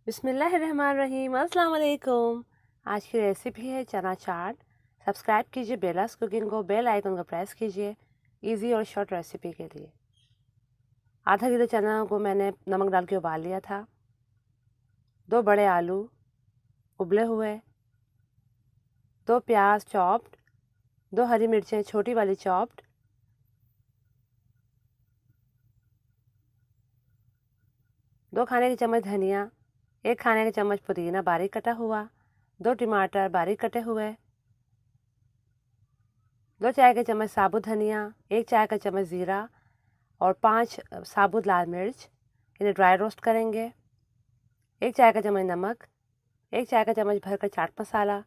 बिस्मिल्लाहिर्रहमानिर्रहीम। अस्सलाम वालेकुम। आज की रेसिपी है चना चाट। सब्सक्राइब कीजिए बेलास कुकिंग को, बेल आइकन को प्रेस कीजिए इजी और शॉर्ट रेसिपी के लिए। आधा किलो चना को मैंने नमक डाल के उबाल लिया था। 2 बड़े आलू उबले हुए, 2 प्याज चॉप्ड, 2 हरी मिर्चें छोटी वाली चॉप्ड, 2 खाने के चम्मच धनिया, 1 खाने का चम्मच पुदीना बारीक कटा हुआ, 2 टमाटर बारीक कटे हुए, 2 चाय के चम्मच साबुत धनिया, 1 चाय का चम्मच ज़ीरा और 5 साबुत लाल मिर्च। इन्हें ड्राई रोस्ट करेंगे। 1 चाय का चम्मच नमक, 1 चाय का चम्मच भरकर चाट मसाला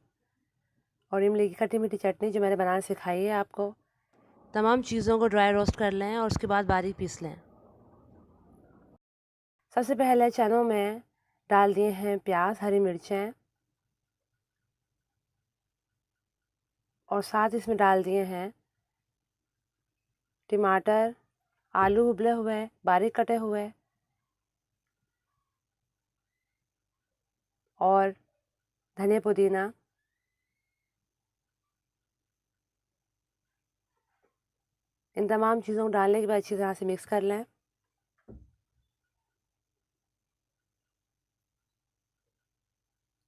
और इमली की खट्टी मीठी चटनी जो मैंने बनाना सिखाई है आपको। तमाम चीज़ों को ड्राई रोस्ट कर लें और उसके बाद बारीक पीस लें। सबसे पहले चनों में डाल दिए हैं प्याज, हरी मिर्चें और साथ इसमें डाल दिए हैं टमाटर, आलू उबले हुए बारीक कटे हुए और धनिया पुदीना। इन तमाम चीज़ों को डालने के बाद अच्छी तरह से मिक्स कर लें।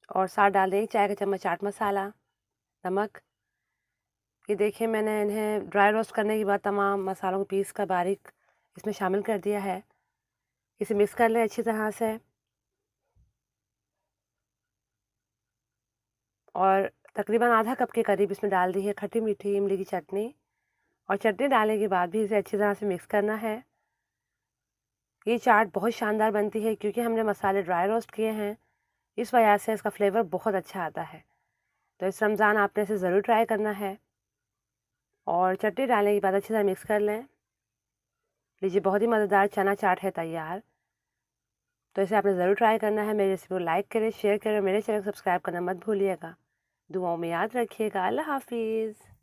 और साथ डाल दें 1 चाय का चम्मच चाट मसाला, नमक। ये देखिए मैंने इन्हें ड्राई रोस्ट करने के बाद तमाम मसालों को पीस कर बारीक इसमें शामिल कर दिया है। इसे मिक्स कर लें अच्छी तरह से और तकरीबन आधा कप के करीब इसमें डाल दी है खट्टी मीठी इमली की चटनी। और चटनी डालने के बाद भी इसे अच्छी तरह से मिक्स करना है। ये चाट बहुत शानदार बनती है क्योंकि हमने मसाले ड्राई रोस्ट किए हैं, इस वजह से इसका फ्लेवर बहुत अच्छा आता है। तो इस रमज़ान आपने इसे ज़रूर ट्राई करना है। और चटनी डालने के बाद अच्छी तरह मिक्स कर लें। लीजिए बहुत ही मज़ेदार चना चाट है तैयार। तो इसे आपने ज़रूर ट्राई करना है। मेरी रेसिपी को लाइक करें, शेयर करें और मेरे चैनल को सब्सक्राइब करना मत भूलिएगा। दुआओं में याद रखिएगा। अल्लाह हाफिज़।